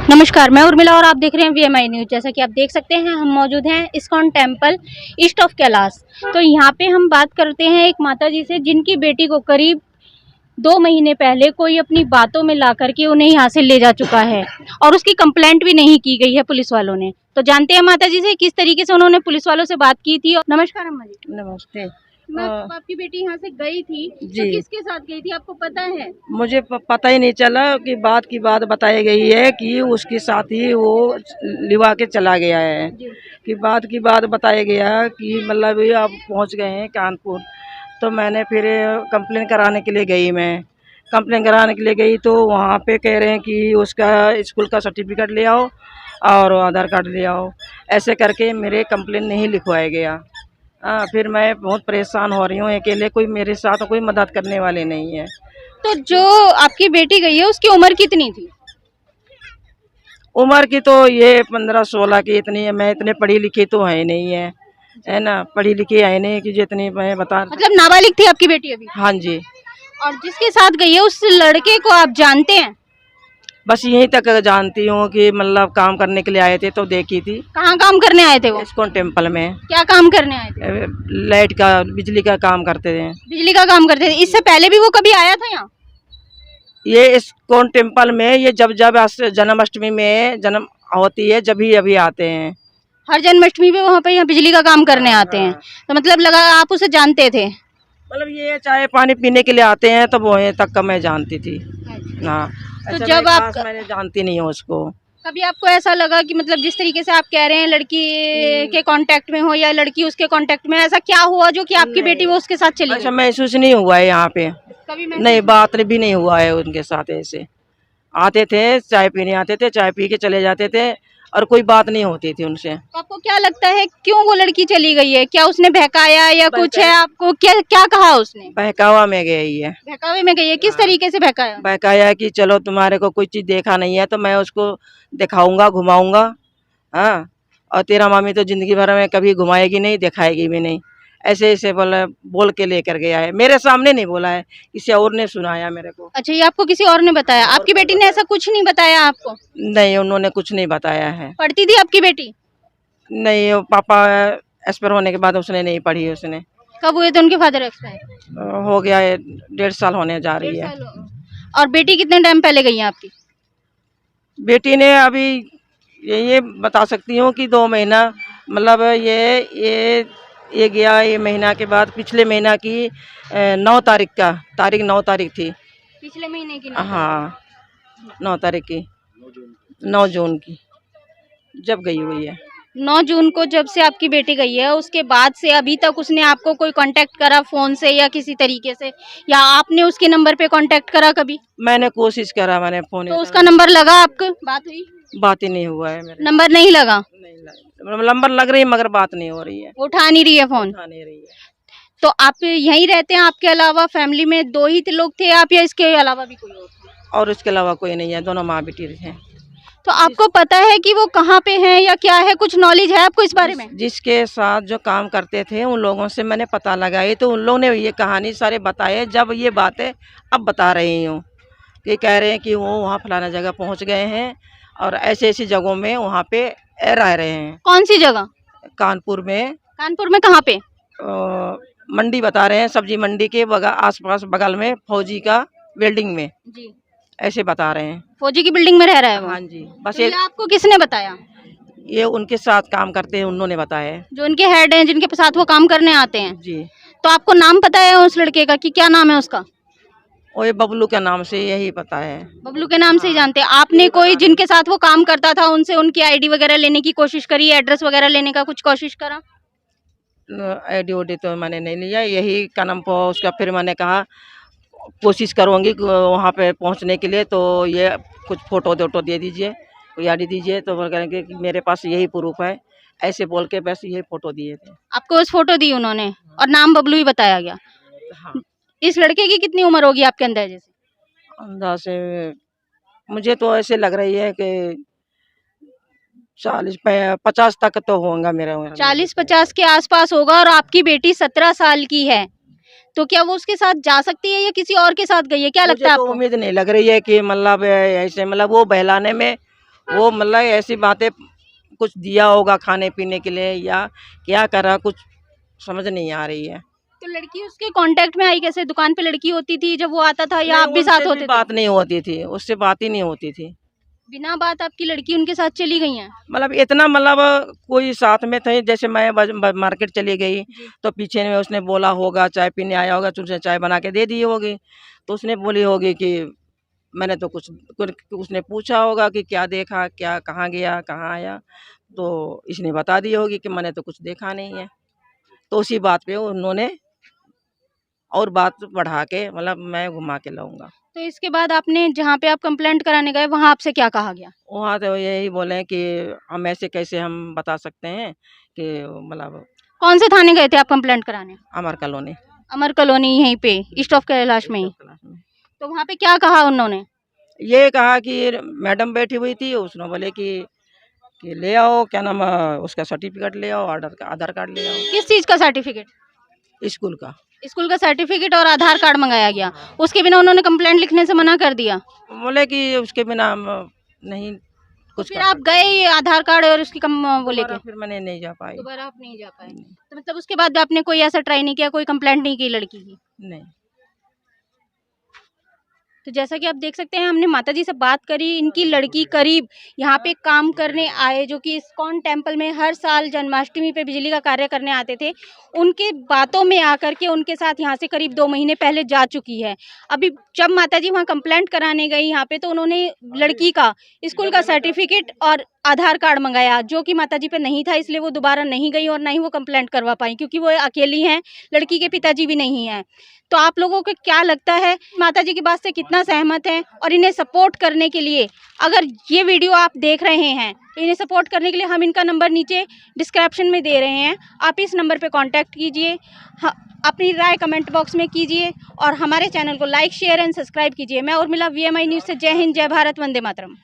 नमस्कार, मैं उर्मिला और आप देख रहे हैं वीएमआई न्यूज। जैसा कि आप देख सकते हैं, हम मौजूद हैं ISKCON temple east of Kailash. तो यहाँ पे हम बात करते हैं एक माता जी से, जिनकी बेटी को करीब 2 महीने पहले कोई अपनी बातों में ला करके उन्हें यहाँ से ले जा चुका है और उसकी कंप्लेंट भी नहीं की गई है पुलिस वालों ने। तो जानते हैं माता जी से किस तरीके से उन्होंने पुलिस वालों से बात की थी। नमस्कार अम्मा जी। नमस्ते। आपकी बेटी यहाँ से गई थी, तो जी किसके साथ गई थी आपको पता है? मुझे पता ही नहीं चला कि बात की बात बताई गई है कि उसके साथ ही वो लिवा के चला गया है। जी। कि बात की बात बताया गया कि मतलब ये आप पहुंच गए हैं कानपुर। तो मैंने फिर कंप्लेन कराने के लिए गई। मैं कंप्लेन कराने के लिए गई तो वहाँ पे कह रहे हैं कि उसका स्कूल का सर्टिफिकेट ले आओ और आधार कार्ड ले आओ। ऐसे करके मेरे कंप्लेन नहीं लिखवाया गया। फिर मैं बहुत परेशान हो रही हूँ अकेले, कोई मेरे साथ कोई मदद करने वाले नहीं है। तो जो आपकी बेटी गई है उसकी उम्र कितनी थी? उम्र की तो ये 15-16 की इतनी है। मैं इतने पढ़ी लिखी तो है नहीं है ना, पढ़ी लिखी है नहीं कि जितनी मैं बता। मतलब नाबालिग थी आपकी बेटी अभी? हाँ जी। और जिसके साथ गई है उस लड़के को आप जानते हैं? बस यहीं तक जानती हूँ कि मतलब काम करने के लिए आए थे तो देखी थी। कहाँ काम करने आए थे वो? इस्कॉन टेम्पल में। क्या काम करने आए थे? लाइट का, बिजली का काम करते थे। बिजली का काम करते थे। इससे पहले भी वो कभी आया था यहाँ? ये इस्कॉन टेम्पल में ये जब जब जन्माष्टमी में जन्म होती है जब ही अभी आते हैं। हर जन्माष्टमी पे वहाँ पे यहाँ बिजली का काम करने आते हैं। तो मतलब लगा आप उसे जानते थे? मतलब ये चाय पानी पीने के लिए आते हैं तो वो तक का मैं जानती थी। हाँ। तो ऐसा जब आप मैंने जानती नहीं हूँ उसको। कभी आपको ऐसा लगा कि मतलब जिस तरीके से आप कह रहे हैं लड़की के कांटेक्ट में हो या लड़की उसके कांटेक्ट में, ऐसा क्या हुआ जो कि आपकी बेटी वो उसके साथ चली ऐसा गई? महसूस नहीं हुआ है यहाँ पे। कभी नहीं, बात भी नहीं हुआ है उनके साथ। ऐसे आते थे, चाय पीने आते थे, चाय पी के चले जाते थे और कोई बात नहीं होती थी उनसे। तो आपको क्या लगता है क्यों वो लड़की चली गई है? क्या उसने बहकाया या कुछ है? आपको क्या क्या कहा उसने? बहकावा में गई है। बहकावे में गई है? किस तरीके से बहकाया? बहकाया कि चलो तुम्हारे को कोई चीज देखा नहीं है तो मैं उसको दिखाऊंगा, घुमाऊंगा। हाँ। और तेरा मामी तो जिंदगी भर में कभी घुमाएगी नहीं, दिखाएगी भी नहीं। ऐसे ऐसे बोल के लेकर गया है। मेरे सामने नहीं बोला है, किसी और ने सुनाया मेरे को। अच्छा, ये आपको किसी और ने बताया? आपकी बेटी ने ऐसा कुछ नहीं बताया आपको? नहीं, उन्होंने कुछ नहीं बताया है। पढ़ती थी आपकी बेटी? नहीं, वो पापा एक्सपायर होने के बाद उसने नहीं पढ़ी। उसने कब हुए थे उनके फादर एक्सपायर? हो गया है, 1.5 साल होने जा रही है। और बेटी कितने टाइम पहले गई है आपकी? बेटी ने अभी ये बता सकती हूँ कि 2 महीना, मतलब ये गया। ये महीना के बाद पिछले महीना की 9 तारीख का, तारीख 9 तारीख थी। पिछले महीने की? हाँ, 9 तारीख की, 9 जून की जब गई हुई है। 9 जून को जब से आपकी बेटी गई है उसके बाद से अभी तक उसने आपको कोई कांटेक्ट करा फोन से या किसी तरीके से, या आपने उसके नंबर पे कांटेक्ट करा कभी? मैंने कोशिश करा, मैंने फोन। तो उसका नंबर लगा आपको? बात हुई? बात ही नहीं हुआ है मेरे। नंबर नहीं लगा? नहीं, नंबर लग रही है मगर बात नहीं हो रही है। उठा नहीं रही है फोन? उठा नहीं रही है। तो आप यहीं रहते हैं? आपके अलावा फैमिली में 2 ही लोग थे आप या इसके अलावा भी कोई और था? और इसके अलावा कोई नहीं है, दोनों माँ बेटी हैं। तो आपको पता है कि वो कहाँ पे हैं या क्या है? कुछ नॉलेज है आपको इस बारे में? जिसके साथ जो काम करते थे उन लोगों से मैंने पता लगाई तो उन लोगों ने ये कहानी सारे बताए। जब ये बातें अब बता रही हूँ कि कह रहे हैं कि वो वहाँ फलाना जगह पहुँच गए हैं और ऐसी ऐसी जगहों में वहाँ पे रह रहे हैं। कौन सी जगह? कानपुर में। कानपुर में कहाँ पे? मंडी बता रहे हैं, सब्जी मंडी के आसपास बगल में फौजी का बिल्डिंग में, जी। ऐसे बता रहे हैं। फौजी की बिल्डिंग में रह रहा है वो? हाँ जी। बस तो ये आपको किसने बताया? ये उनके साथ काम करते हैं उन्होंने बताया है। जो उनके हेड हैं जिनके साथ वो काम करने आते हैं? जी। तो आपको नाम पता है उस लड़के का कि क्या नाम है उसका? और ये बबलू के नाम से यही पता है। बबलू के नाम से ही जानते हैं? आपने कोई जिनके साथ वो काम करता था उनसे उनकी आईडी वगैरह लेने की कोशिश करी, एड्रेस वगैरह लेने का कुछ कोशिश करा? आईडी ओडी तो मैंने नहीं लिया, यही का नाम पर उसका। फिर मैंने कहा कोशिश करूँगी वहाँ पे पहुँचने के लिए, तो ये कुछ फोटो वोटो दे दीजिए, कोई आईडी दीजिए। तो वो कहेंगे कि मेरे पास यही प्रूफ है, ऐसे बोल के बस यही फोटो दिए थे। आपको बस फोटो दी उन्होंने और नाम बबलू ही बताया गया? हाँ। इस लड़के की कितनी उम्र होगी आपके अंदाजे से? अंदाजे मुझे तो ऐसे लग रही है कि 40-50 तक तो होगा मेरा। 40-50 के आसपास होगा। और आपकी बेटी 17 साल की है, तो क्या वो उसके साथ जा सकती है या किसी और के साथ गई है? क्या लगता है मुझे तो आपको? उम्मीद नहीं लग रही है कि मतलब ऐसे, मतलब वो बहलाने में वो मतलब ऐसी बातें कुछ दिया होगा खाने पीने के लिए या क्या करा, कुछ समझ नहीं आ रही है। तो लड़की उसके कांटेक्ट में आई कैसे? दुकान पे लड़की होती थी जब वो आता था, या नहीं, आप भी उनसे साथ होते थे? बात नहीं होती थी, उससे बात ही नहीं होती थी। बिना बात आपकी लड़की उनके साथ चली गई हैं? मतलब इतना मतलब कोई साथ में थे, जैसे मैं मार्केट चली गई जी। तो पीछे में उसने बोला होगा, चाय पीने आया होगा तो उसने चाय बना के दे दी होगी, तो उसने बोली होगी कि मैंने तो कुछ उसने पूछा होगा कि क्या देखा, क्या कहाँ गया, कहाँ आया, तो इसने बता दी होगी कि मैंने तो कुछ देखा नहीं है। तो उसी बात पे उन्होंने और बात बढ़ा के मतलब मैं घुमा के लाऊंगा। तो इसके बाद आपने जहाँ पे आप कंप्लेंट कराने गए वहाँ आपसे क्या कहा गया? वहाँ तो यही बोले कि हम ऐसे कैसे हम बता सकते हैं कि मतलब कौन से थाने गए थे आप कंप्लेंट कराने? अमर कॉलोनी अमर कॉलोनी यहीं पे ईस्ट ऑफ कैलाश में ही। क्लास में तो वहाँ पे क्या कहा उन्होंने? ये कहा कि मैडम बैठी हुई थी, उसने बोले कि ले आओ, क्या नाम उसका सर्टिफिकेट ले आओ, आधार कार्ड ले आओ, किस चीज़ का सर्टिफिकेट? स्कूल का। स्कूल का सर्टिफिकेट और आधार कार्ड मंगाया गया। उसके बिना उन्होंने कंप्लेंट लिखने से मना कर दिया। बोले कि उसके बिना हम नहीं तो कुछ फिर कर आप सकते। गए आधार कार्ड और उसकी वो दोबारा लेके? फिर मैंने नहीं जा पाई। दोबारा आप नहीं जा पाए। नहीं, तो मतलब उसके बाद आपने कोई ऐसा ट्राई नहीं किया, कोई कंप्लेंट नहीं की लड़की की? नहीं। तो जैसा कि आप देख सकते हैं, हमने माताजी से बात करी। इनकी लड़की करीब यहाँ पे काम करने आए, जो कि इस्कॉन टेम्पल में हर साल जन्माष्टमी पे बिजली का कार्य करने आते थे। उनके बातों में आकर के उनके साथ यहाँ से करीब 2 महीने पहले जा चुकी है। अभी जब माताजी वहाँ कंप्लेंट कराने गई यहाँ पे, तो उन्होंने लड़की का स्कूल का सर्टिफिकेट और आधार कार्ड मंगाया, जो कि माताजी पे नहीं था, इसलिए वो दोबारा नहीं गई और ना ही वो कंप्लेंट करवा पाई, क्योंकि वो अकेली हैं, लड़की के पिताजी भी नहीं हैं। तो आप लोगों को क्या लगता है, माताजी की बात से कितना सहमत हैं? और इन्हें सपोर्ट करने के लिए, अगर ये वीडियो आप देख रहे हैं तो इन्हें सपोर्ट करने के लिए हम इनका नंबर नीचे डिस्क्रिप्शन में दे रहे हैं, आप इस नंबर पे कांटेक्ट कीजिए, अपनी राय कमेंट बॉक्स में कीजिए और हमारे चैनल को लाइक शेयर एंड सब्सक्राइब कीजिए। मैं उर्मिला, VMI न्यूज़ से। जय हिंद, जय भारत, वंदे मातरम।